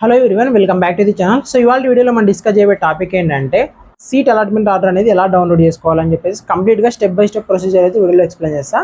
Hello everyone, welcome back to the channel. So ఇవాళ వీడియోలో మనం డిస్కస్ చేయబోయే టాపిక్ ఏంటంటే సీట్ అలాట్మెంట్ ఆర్డర్ అనేది ఎలా డౌన్లోడ్ చేసుకోవాలని చెప్పేసి కంప్లీట్గా స్టెప్ బై స్టెప్ ప్రొసీజర్ అయితే వీడియోలో ఎక్స్ప్లెయిన్ చేస్తా.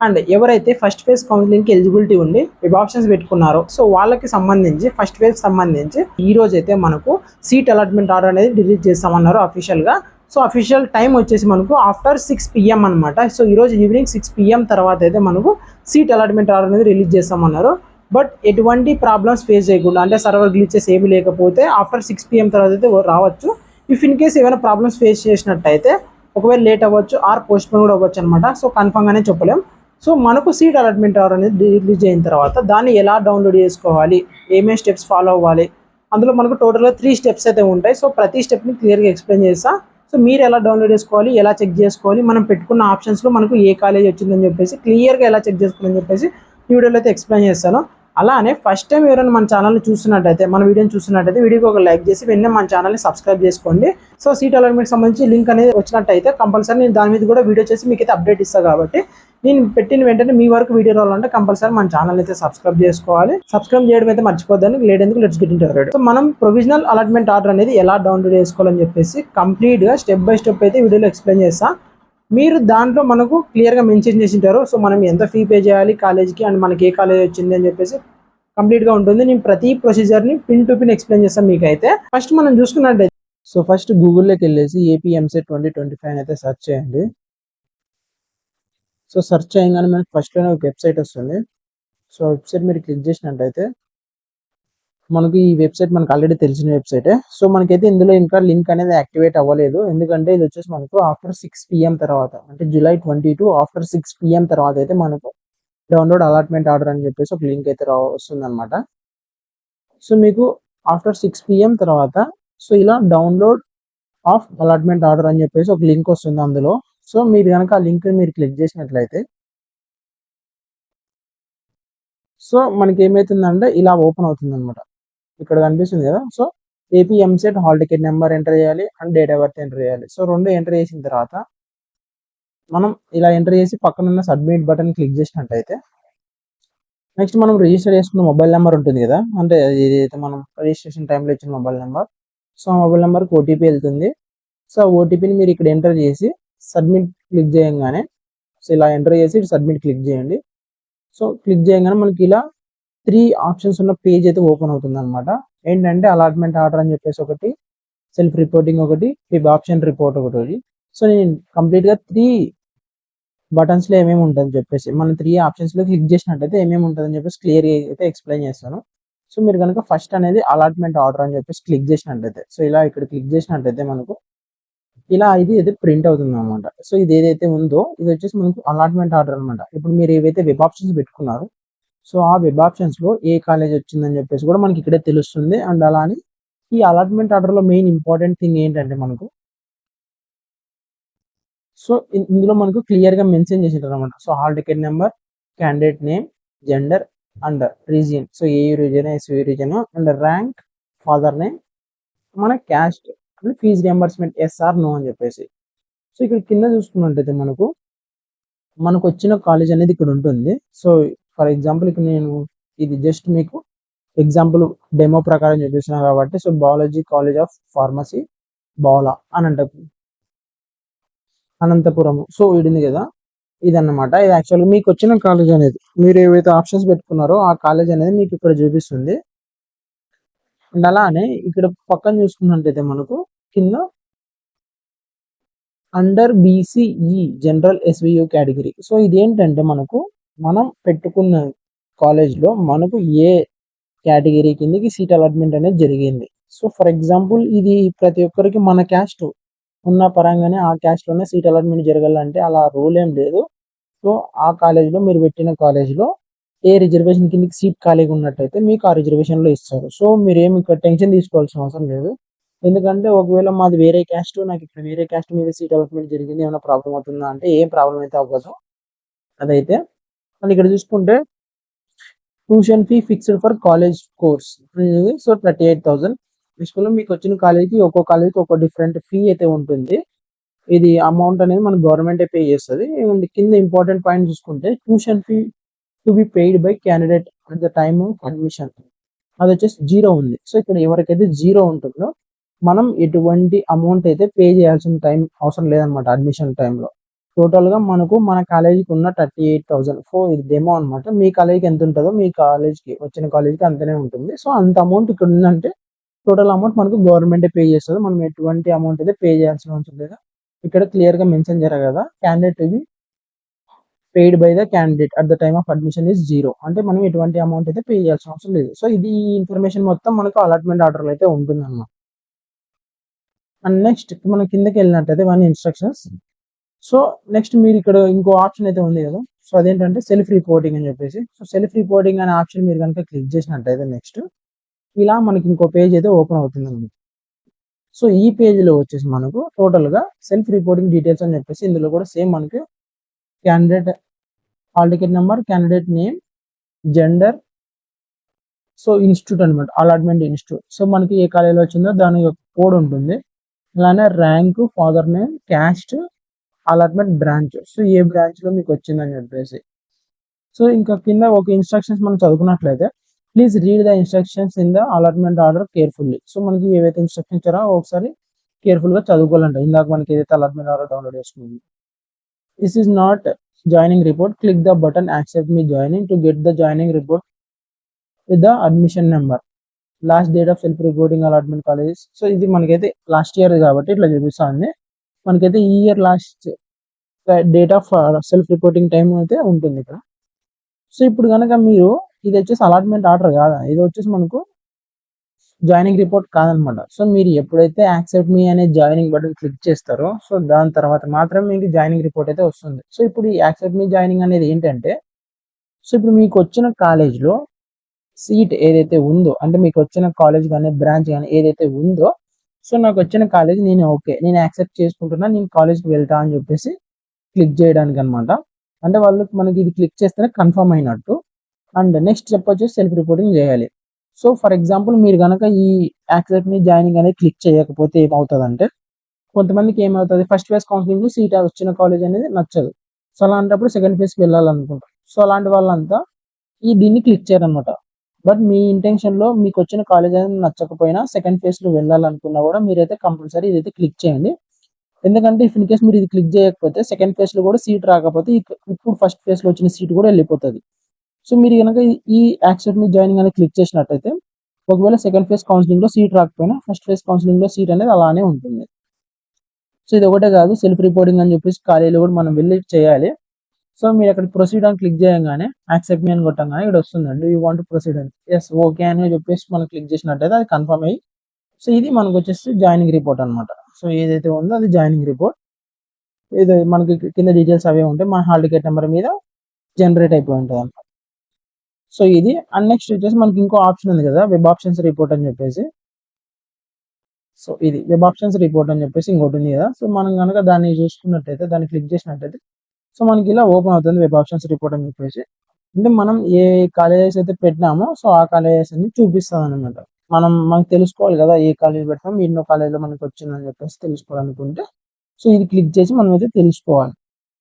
అండ్ ఎవరైతే ఫస్ట్ ఫేజ్ కౌన్సిలింగ్కి ఎలిజిబిలిటీ ఉండి వెబ్ ఆప్షన్స్ పెట్టుకున్నారో సో వాళ్ళకి సంబంధించి ఫస్ట్ ఫేజ్ సంబంధించి ఈ రోజు అయితే మనకు సీట్ అలాట్మెంట్ ఆర్డర్ అనేది రిలీజ్ చేస్తామన్నారు అఫీషియల్గా. సో అఫీషియల్ టైం వచ్చేసి మనకు ఆఫ్టర్ 6 PM అనమాట. సో ఈరోజు ఈవినింగ్ 6 PM తర్వాత అయితే మనకు సీట్ అలాట్మెంట్ ఆర్డర్ అనేది రిలీజ్ చేస్తామన్నారు. బట్ ఎటువంటి ప్రాబ్లమ్స్ ఫేస్ చేయకుండా, అంటే సర్వర్ గ్లిచెస్ ఏమి లేకపోతే ఆఫ్టర్ 6 PM తర్వాత అయితే రావచ్చు. ఇఫ్ ఇన్ కేస్ ఏమైనా ప్రాబ్లమ్స్ ఫేస్ చేసినట్టయితే ఒకవేళ లేట్ అవ్వచ్చు ఆర్ పోస్ట్పోన్ కూడా అవ్వచ్చు అనమాట. సో కన్ఫర్మ్గానే చెప్పలేం. సో మనకు సీట్ అలాట్మెంట్ ఆర్డర్ అనేది రిలీజ్ అయిన తర్వాత దాన్ని ఎలా డౌన్లోడ్ చేసుకోవాలి, ఏమేమి స్టెప్స్ ఫాలో అవ్వాలి, అందులో మనకు టోటల్గా 3 స్టెప్స్ అయితే ఉంటాయి. సో ప్రతి స్టెప్ని క్లియర్గా ఎక్స్ప్లెయిన్ చేస్తా. సో మీరు ఎలా డౌన్లోడ్ చేసుకోవాలి, ఎలా చెక్ చేసుకోవాలి, మనం పెట్టుకున్న ఆప్షన్స్లో మనకు ఏ కాలేజ్ వచ్చిందని చెప్పేసి క్లియర్గా ఎలా చెక్ చేసుకోవాలని చెప్పేసి ఈ వీడియోలో అయితే ఎక్స్ప్లెయిన్ చేస్తాను. అలానే ఫస్ట్ టైం ఎవరైనా మన ఛానల్ని చూస్తున్నట్టయితే, మన వీడియోని చూస్తున్నట్టయితే వీడియోకి ఒక లైక్ చేసి వెంటనే మన ఛానల్ని సబ్స్క్రైబ్ చేసుకోండి. సో సీట్ అలాట్మెంట్ సంబంధించి లింక్ అనేది వచ్చినట్టయితే కంపల్సరీ నేను దాని మీద కూడా వీడియో చేసి మీకు అయితే అప్డేట్ ఇస్తాను. కాబట్టి నేను పెట్టిన వెంటనే మీ వరకు వీడియో రావాలంటే కంపల్సరీ మన ఛానల్ అయితే సబ్స్క్రైబ్ చేసుకోవాలి. సబ్స్క్రైబ్ చేయడం అయితే మర్చిపోద్దని. లేడెందుకు let's get into it. So మనం ప్రొవిజనల్ అలాట్మెంట్ ఆర్డర్ అనేది ఎలా డౌన్లోడ్ చేసుకోవాలని చెప్పేసి కంప్లీట్గా స్టెప్ బై స్టెప్ అయితే వీడియోలో ఎక్స్ప్లెయిన్ చేస్తాను. మీరు దాంట్లో మనకు క్లియర్గా మెన్షన్ చేసి ఉంటారు. సో మనం ఎంత ఫీ పే చేయాలి కాలేజ్కి అండ్ మనకి ఏ కాలేజ్ వచ్చింది అని చెప్పేసి కంప్లీట్గా ఉంటుంది. నేను ప్రతి ప్రొసీజర్ని పిన్ టు పిన్ ఎక్స్ప్లెయిన్ చేస్తాను మీకు అయితే. ఫస్ట్ మనం చూసుకున్నట్టయితే సో ఫస్ట్ గూగుల్లోకి వెళ్ళేసి ఏపీ ఎంసెట్ 2025 అయితే సెర్చ్ చేయండి. సో సెర్చ్ చేయగానే మనకి ఫస్ట్లోనే ఒక వెబ్సైట్ వస్తుంది. సో వెబ్సైట్ మీరు క్లిక్ చేసినట్టయితే మనకి ఈ వెబ్సైట్ మనకు ఆల్రెడీ తెలిసిన వెబ్సైటే. సో మనకైతే ఇందులో ఇంకా లింక్ అనేది యాక్టివేట్ అవ్వలేదు. ఎందుకంటే ఇది వచ్చేసి మనకు ఆఫ్టర్ 6 PM తర్వాత, అంటే July 22 ఆఫ్టర్ 6 PM తర్వాత అయితే మనకు డౌన్లోడ్ అలాట్మెంట్ ఆర్డర్ అని చెప్పేసి ఒక లింక్ అయితే వస్తుంది అనమాట. సో మీకు ఆఫ్టర్ 6 PM తర్వాత సో ఇలా డౌన్లోడ్ ఆఫ్ అలాట్మెంట్ ఆర్డర్ అని చెప్పేసి ఒక లింక్ వస్తుంది అందులో. సో మీరు కనుక ఆ లింక్ మీరు క్లిక్ చేసినట్లయితే సో మనకి ఏమవుతుందంటే ఇలా ఓపెన్ అవుతుంది అనమాట. ఇక్కడ కనిపిస్తుంది కదా. So AP EAMCET hall ticket number enter చేయాలి and date of birth enter చేయాలి. సో రెండు ఎంటర్ చేసిన తర్వాత మనం ఇలా ఎంటర్ చేసి పక్కన ఉన్న సబ్మిట్ బటన్ క్లిక్ చేసినట్టయితే నెక్స్ట్ మనం రిజిస్టర్ చేసుకున్న మొబైల్ నెంబర్ ఉంటుంది కదా, అంటే ఏదైతే మనం రిజిస్ట్రేషన్ టైంలో ఇచ్చిన మొబైల్ నెంబర్. సో ఆ మొబైల్ నెంబర్కి ఓటీపీ వెళ్తుంది. సో ఆ ఓటీపీని మీరు ఇక్కడ ఎంటర్ చేసి సబ్మిట్ క్లిక్ చేయగానే సో ఇలా ఎంటర్ చేసి సబ్మిట్ క్లిక్ చేయండి. సో క్లిక్ చేయగానే మనకి ఇలా 3 ఆప్షన్స్ ఉన్న పేజ్ అయితే ఓపెన్ అవుతుంది అనమాట. ఏంటంటే అలాట్మెంట్ ఆర్డర్ అని చెప్పేసి ఒకటి, సెల్ఫ్ రిపోర్టింగ్ ఒకటి, వెబ్ ఆప్షన్ రిపోర్ట్ ఒకటి. సో నేను కంప్లీట్గా 3 బటన్స్లో ఏమేమి ఉంటుందని చెప్పేసి మనం 3 ఆప్షన్స్లో క్లిక్ చేసినట్టయితే ఏమేమి ఉంటుందని చెప్పేసి క్లియర్గా అయితే ఎక్స్ప్లెయిన్ చేస్తాను. సో మీరు కనుక ఫస్ట్ అనేది అలాట్మెంట్ ఆర్డర్ అని చెప్పేసి క్లిక్ చేసినట్టయితే సో ఇలా ఇక్కడ క్లిక్ చేసినట్టయితే మనకు ఇలా ఇది అయితే ప్రింట్ అవుతుంది అనమాట. సో ఇది ఏదైతే ఉందో ఇది వచ్చేసి మనకు అలాట్మెంట్ ఆర్డర్ అనమాట. ఇప్పుడు మీరు ఏవైతే వెబ్ ఆప్షన్స్ పెట్టుకున్నారో సో ఆ వెబ్ ఆప్షన్స్లో ఏ కాలేజ్ వచ్చిందని చెప్పేసి కూడా మనకి ఇక్కడే తెలుస్తుంది. అండ్ అలానే ఈ అలాట్మెంట్ ఆర్డర్లో మెయిన్ ఇంపార్టెంట్ థింగ్ ఏంటంటే మనకు సో ఇందులో మనకు క్లియర్గా మెన్షన్ చేసింటారు అనమాట. So hall ticket number, candidate name, gender and region. So ఏ region, SV region and rank, father name, మన caste and fee reimbursement yes or no అని చెప్పేసి. సో ఇక్కడ కింద చూసుకున్నట్టయితే మనకు వచ్చిన కాలేజ్ అనేది ఇక్కడ ఉంటుంది. సో ఫర్ ఎగ్జాంపుల్ ఇక్కడ నేను ఇది జస్ట్ మీకు ఎగ్జాంపుల్ డెమో ప్రకారం చూపిస్తున్నా కాబట్టి so biology college of pharmacy బౌలా అనంతపురం. సో ఇది కదా, ఇదన్నమాట. ఇది యాక్చువల్గా మీకు వచ్చిన కాలేజ్ అనేది మీరు ఏవైతే ఆప్షన్స్ పెట్టుకున్నారో ఆ కాలేజ్ అనేది మీకు ఇక్కడ చూపిస్తుంది. అండ్ అలానే ఇక్కడ పక్కన చూసుకున్నట్టయితే మనకు కింద under BCE general SVU category. So ఇదేంటంటే మనం పెట్టుకున్న కాలేజ్లో మనకు ఏ కేటగిరీ కిందకి సీట్ అలాట్మెంట్ అనేది జరిగింది. సో ఫర్ ఎగ్జాంపుల్ ఇది ప్రతి ఒక్కరికి మన క్యాస్ట్ ఉన్న పరంగానే ఆ క్యాస్ట్లోనే సీట్ అలాట్మెంట్ జరగాలంటే అలా రూల్ ఏం లేదు. సో ఆ కాలేజ్లో మీరు పెట్టిన కాలేజ్లో ఏ రిజర్వేషన్ కిందకి సీట్ ఖాళీగా ఉన్నట్టయితే మీకు ఆ రిజర్వేషన్లో ఇస్తారు. సో మీరు ఏమి ఇక్కడ టెన్షన్ తీసుకోవాల్సిన అవసరం లేదు. ఎందుకంటే ఒకవేళ మాది వేరే క్యాస్ట్, నాకు ఇక్కడ వేరే క్యాస్ట్ మీద సీట్ అలాట్మెంట్ జరిగింది, ఏమైనా ప్రాబ్లం అవుతుందా అంటే ఏం ప్రాబ్లం అయితే అవ్వదు. అదైతే మళ్ళీ ఇక్కడ చూసుకుంటే tuition fee fixed for college course so 38,000. స్కూల్లో మీకు వచ్చిన కాలేజ్కి ఒక్కో కాలేజ్కి ఒక్కో డిఫరెంట్ ఫీ అయితే ఉంటుంది. ఇది అమౌంట్ అనేది మన గవర్నమెంటే పే చేస్తుంది. కింద ఇంపార్టెంట్ పాయింట్ చూసుకుంటే tuition fee to be paid by candidate at the time of admission. అది వచ్చేసి జీరో ఉంది. సో ఇక్కడ ఎవరికైతే జీరో ఉంటుందో మనం ఎటువంటి అమౌంట్ అయితే పే చేయాల్సిన టైం అవసరం లేదనమాట అడ్మిషన్ టైంలో. టోటల్గా మనకు మన కాలేజీకి ఉన్న 38,000. సో ఇది డెమో అనమాట. మీ కాలేజీకి ఎంత ఉంటుందో మీ కాలేజ్కి వచ్చిన కాలేజీకి అంతనే ఉంటుంది. సో అంత అమౌంట్ ఇక్కడ ఉందంటే టోటల్ అమౌంట్ మనకు గవర్నమెంటే పే చేస్తుంది. మనం ఎటువంటి అమౌంట్ అయితే పే చేయాల్సిన అవసరం లేదు. ఇక్కడ క్లియర్గా మెన్షన్ చేయాలి కదా, candidate to be paid by the candidate at the time of admission is zero. అంటే మనం ఎటువంటి అమౌంట్ అయితే పే చేయాల్సిన అవసరం లేదు. సో ఇది ఇన్ఫర్మేషన్ మొత్తం మనకు అలాట్మెంట్ ఆర్డర్లో అయితే ఉంటుంది అన్నమాట. అండ్ నెక్స్ట్ మనం కిందకి వెళ్ళినట్టయితే వన్ ఇన్స్ట్రక్షన్స్. సో నెక్స్ట్ మీరు ఇక్కడ ఇంకో ఆప్షన్ అయితే ఉంది కదా, సో అదేంటంటే సెల్ఫ్ రిపోర్టింగ్ అని చెప్పేసి. సో సెల్ఫ్ రిపోర్టింగ్ అనే ఆప్షన్ మీరు కనుక క్లిక్ చేసినట్టయితే నెక్స్ట్ ఇలా మనకి ఇంకో పేజ్ అయితే ఓపెన్ అవుతుంది అన్నమాట. సో ఈ పేజ్లో వచ్చేసి మనకు టోటల్గా సెల్ఫ్ రిపోర్టింగ్ డీటెయిల్స్ అని చెప్పేసి ఇందులో కూడా సేమ్ మనకి candidate hall ticket number, candidate name, gender, so institute అనమాట, అలాట్మెంట్ ఇన్స్టిట్యూట్. సో మనకి ఏ కాలేజీలో వచ్చిందో దాని యొక్క కోడ్ ఉంటుంది. అలానే rank, father name, caste, allotment branch, so ఏ బ్రాంచ్లో మీకు వచ్చిందని చెప్పేసి. సో ఇంకా కింద ఒక ఇన్స్ట్రక్షన్స్ మనం చదువుకున్నట్లయితే please read the instructions in the allotment order carefully. So మనకి ఏవైతే ఇన్స్ట్రక్షన్స్ ఇచ్చారో ఒకసారి కేర్ఫుల్గా చదువుకోవాలంట. ఇందాక మనకి ఏదైతే అలాట్మెంట్ ఆర్డర్ డౌన్లోడ్ చేసుకుంది. This is not joining report, click the button accept me joining to get the joining report with the admission number, last date of self reporting allotment colleges. So ఇది మనకైతే last year కాబట్టి ఇట్లా చూపిస్తుంది. మనకైతే ఈ year last date of self reporting time అయితే ఉంటుంది ఇక్కడ. సో ఇప్పుడు కనుక మీరు ఇది వచ్చేసి అలాట్మెంట్ ఆర్డర్ కాదా, ఇది వచ్చేసి మనకు జాయినింగ్ రిపోర్ట్ కాదనమాట. సో మీరు ఎప్పుడైతే యాక్సెప్ట్ మీ అనే జాయినింగ్ బటన్ క్లిక్ చేస్తారో సో దాని తర్వాత మాత్రమే మీకు జాయినింగ్ రిపోర్ట్ అయితే వస్తుంది. సో ఇప్పుడు ఈ యాక్సెప్ట్ మీ జాయినింగ్ అనేది ఏంటంటే, సో ఇప్పుడు మీకు వచ్చిన కాలేజ్లో సీట్ ఏదైతే ఉందో, అంటే మీకు వచ్చిన కాలేజ్ కానీ బ్రాంచ్ కానీ ఏదైతే ఉందో, సో నాకు వచ్చిన కాలేజ్ నేను ఓకే నేను యాక్సెప్ట్ చేసుకుంటున్నా, నేను కాలేజ్కి వెళ్తా అని చెప్పేసి క్లిక్ చేయడానికి అనమాట. అంటే వాళ్ళు మనకి ఇది క్లిక్ చేస్తేనే కన్ఫర్మ్ అయినట్టు. అండ్ నెక్స్ట్ స్టెప్ వచ్చేసి సెల్ఫ్ రిపోర్టింగ్ చేయాలి. సో ఫర్ ఎగ్జాంపుల్ మీరు కనుక ఈ యాక్సెప్ట్ మీ జాయినింగ్ అనేది క్లిక్ చేయకపోతే ఏమవుతుందంటే, కొంతమందికి ఏమవుతుంది, ఫస్ట్ ఫేజ్ కౌన్సిలింగ్లో సీట్ వచ్చిన కాలేజ్ అనేది నచ్చదు. సో అలాంటప్పుడు సెకండ్ ఫేజ్కి వెళ్ళాలనుకుంటారు. సో అలాంటి వాళ్ళంతా దీన్ని క్లిక్ చేయరనమాట. బట్ మీ ఇంటెన్షన్లో మీకు వచ్చిన కాలేజ్ అనేది నచ్చకపోయినా సెకండ్ ఫేజ్లో వెళ్ళాలనుకున్నా కూడా మీరైతే కంపల్సరీ ఇదైతే క్లిక్ చేయండి. ఎందుకంటే ఇఫ్ ఇన్ కేస్ మీరు ఇది క్లిక్ చేయకపోతే సెకండ్ ఫేజ్లో కూడా సీట్ రాకపోతే ఇప్పుడు ఫస్ట్ ఫేజ్లో వచ్చిన సీట్ కూడా వెళ్ళిపోతుంది. సో మీరు కనుక ఈ యాక్సెప్ట్ మీ జాయినింగ్ అనేది క్లిక్ చేసినట్టయితే ఒకవేళ సెకండ్ ఫేజ్ కౌన్సిలింగ్లో సీట్ రాకపోయినా ఫస్ట్ ఫేజ్ కౌన్సిలింగ్లో సీట్ అనేది అలానే ఉంటుంది. సో ఇది ఒకటే కాదు, సెల్ఫ్ రిపోర్టింగ్ అని చెప్పేసి కాలేజీలో కూడా మనం వెళ్ళి చేయాలి. సో మీరు అక్కడ ప్రొసీడ్ అని క్లిక్ చేయగానే యాక్సెప్ట్ మీ అని కొట్టంగానే ఇక్కడ వస్తుందండి యూ వాంట్ ప్రొసీడ్ అని. ఎస్ ఓకే అని చెప్పేసి మనం క్లిక్ చేసినట్టయితే అది కన్ఫర్మ్ అయ్యి సో ఇది మనకు వచ్చేసి జాయినింగ్ రిపోర్ట్ అనమాట. సో ఏదైతే ఉందో అది జాయినింగ్ రిపోర్ట్. ఇది మనకి కింద డీటెయిల్స్ అవే ఉంటాయి, మన హాల్ టికెట్ నెంబర్ మీద జనరేట్ అయిపోయి ఉంటుంది అనమాట. సో ఇది అండ్ నెక్స్ట్ వచ్చేసి మనకి ఇంకో ఆప్షన్ ఉంది కదా, వెబ్ ఆప్షన్స్ రిపోర్ట్ అని చెప్పేసి. సో ఇది వెబ్ ఆప్షన్స్ రిపోర్ట్ అని చెప్పేసి ఇంకోటి ఉంది కదా. సో మనం కనుక దాన్ని చూసుకున్నట్టయితే, దాన్ని క్లిక్ చేసినట్టయితే సో మనకి ఇలా ఓపెన్ అవుతుంది వెబ్ ఆప్షన్స్ రిపోర్ట్ అని చెప్పేసి. అంటే మనం ఏ కాలేజెస్ అయితే పెట్టినామో సో ఆ కాలేజెస్ అన్ని చూపిస్తుంది అనమాట. మనకు తెలుసుకోవాలి కదా ఏ కాలేజ్ పెట్టాం, ఎన్నో కాలేజీలో మనకి వచ్చిందని చెప్పేసి తెలుసుకోవాలనుకుంటే సో ఇది క్లిక్ చేసి మనం అయితే తెలుసుకోవాలి.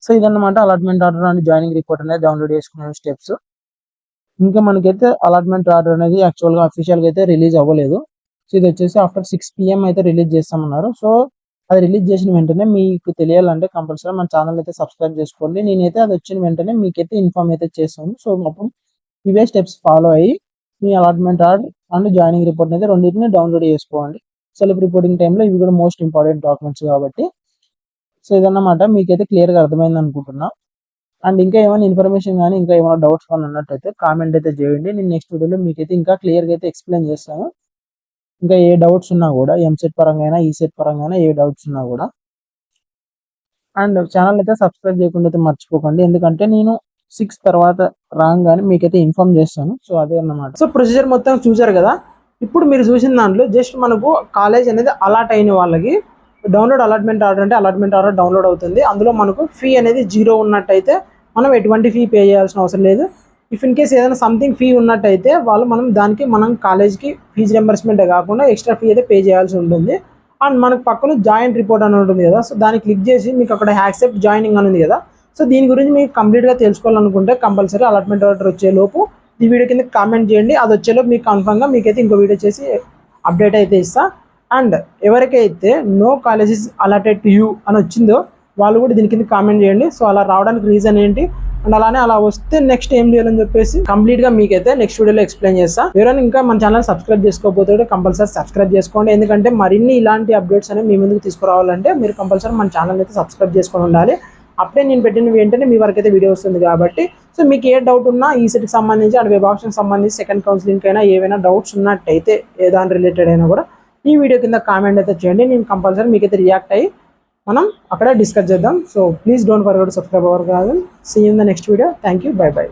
సో ఇదన్నమాట allotment order and joining report అనేది డౌన్లోడ్ చేసుకునే స్టెప్స్. ఇంకా మనకైతే అలాట్మెంట్ ఆర్డర్ అనేది యాక్చువల్గా అఫీషియల్గా అయితే రిలీజ్ అవ్వలేదు. సో ఇది వచ్చేసి ఆఫ్టర్ 6 PM అయితే రిలీజ్ చేస్తామన్నారు. సో అది రిలీజ్ చేసిన వెంటనే మీకు తెలియాలంటే కంపల్సరీ మన ఛానల్ అయితే సబ్స్క్రైబ్ చేసుకోండి. నేనైతే అది వచ్చిన వెంటనే మీకైతే ఇన్ఫార్మ్ అయితే చేస్తాను. సో అప్పుడు ఇవే స్టెప్స్ ఫాలో అయ్యి మీ allotment order and joining report అయితే రెండింటిని డౌన్లోడ్ చేసుకోండి. సెల్ఫ్ రిపోర్టింగ్ టైంలో ఇవి కూడా మోస్ట్ ఇంపార్టెంట్ డాక్యుమెంట్స్ కాబట్టి. సో ఇదన్నమాట, మీకైతే క్లియర్గా అర్థమైంది అనుకుంటున్నా. అండ్ ఇంకా ఏమైనా ఇన్ఫర్మేషన్ కానీ ఇంకా ఏమైనా డౌట్స్ కానీ ఉన్నట్టయితే కామెంట్ అయితే చేయండి. నేను నెక్స్ట్ వీడియోలో మీకైతే ఇంకా క్లియర్గా అయితే ఎక్స్ప్లెయిన్ చేస్తాను. ఇంకా ఏ డౌట్స్ ఉన్నా కూడా ఎంసెట్ పరంగా అయినా ఈసెట్ పరంగా అయినా ఏ డౌట్స్ ఉన్నా కూడా. అండ్ ఛానల్ అయితే సబ్స్క్రైబ్ చేయకుండా అయితే మర్చిపోకండి, ఎందుకంటే నేను 6 తర్వాత రాగానే మీకైతే ఇన్ఫార్మ్ చేస్తాను. సో అదే అన్నమాట. సో ప్రొసీజర్ మొత్తం చూసారు కదా. ఇప్పుడు మీరు చూసిన దాంట్లో జస్ట్ మనకు కాలేజ్ అనేది అలాట్ అయిన వాళ్ళకి డౌన్లోడ్ అలాట్మెంట్ ఆర్డర్ అంటే అలాట్మెంట్ ఆర్డర్ డౌన్లోడ్ అవుతుంది. అందులో మనకు ఫీ అనేది 0 ఉన్నట్టయితే మనం ఎటువంటి ఫీ పే చేయాల్సిన అవసరం లేదు. ఇఫ్ ఇన్ కేస్ ఏదైనా సంథింగ్ ఫీ ఉన్నట్టయితే మనం కాలేజ్కి ఫీజు రింబర్స్మెంటే కాకుండా ఎక్స్ట్రా ఫీ అయితే పే చేయాల్సి ఉంటుంది. అండ్ మనకు పక్కన జాయిన్ రిపోర్ట్ అని ఉంటుంది కదా, సో దాన్ని క్లిక్ చేసి మీకు అక్కడ యాక్సెప్ట్ జాయినింగ్ అని ఉంది కదా. సో దీని గురించి మీకు కంప్లీట్గా తెలుసుకోవాలనుకుంటే కంపల్సరీ అలాట్మెంట్ ఆర్డర్ వచ్చే లోపు ఈ వీడియో కింద కామెంట్ చేయండి. అది వచ్చేలోపు మీకు కన్ఫర్మ్గా మీకైతే ఇంకో వీడియో చేసి అప్డేట్ అయితే ఇస్తా. అండ్ ఎవరికైతే no colleges allotted to you అని వచ్చిందో వాళ్ళు కూడా దీని కింద కామెంట్ చేయండి. సో అలా రావడానికి రీజన్ ఏంటి, అండ్ అలానే అలా వస్తే నెక్స్ట్ ఏం చేయాలని చెప్పేసి కంప్లీట్గా మీకైతే నెక్స్ట్ వీడియోలో ఎక్స్ప్లెయిన్ చేస్తా. ఎవరైనా ఇంకా మన ఛానల్ సబ్స్క్రైబ్ చేసుకోకపోతే కంపల్సరీ సబ్స్క్రైబ్ చేసుకోండి. ఎందుకంటే మరిన్ని ఇలాంటి అప్డేట్స్ అనేవి మీ ముందుకు తీసుకురావాలంటే మీరు కంపల్సరీ మన ఛానల్ అయితే సబ్స్క్రైబ్ చేసుకొని ఉండాలి. అప్పుడే నేను పెట్టిన వెంటనే మీ వరకు అయితే వీడియో వస్తుంది కాబట్టి. సో మీకు ఏ డౌట్ ఉన్నా ఈ సెట్కి సంబంధించి అండ్ వెబ్ ఆప్షన్ సంబంధించి సెకండ్ కౌన్సిలింగ్ అయినా ఏవైనా డౌట్స్ ఉన్నట్టయితే ఏ దాని రిలేటెడ్ అయినా కూడా ఈ వీడియో కింద కామెంట్ అయితే చేయండి. నేను కంపల్సరీ మీకైతే రియాక్ట్ అయ్యి మనం అక్కడ డిస్కస్ చేద్దాం. So please don't forget to subscribe our channel. See you in the next video. Thank you. Bye by.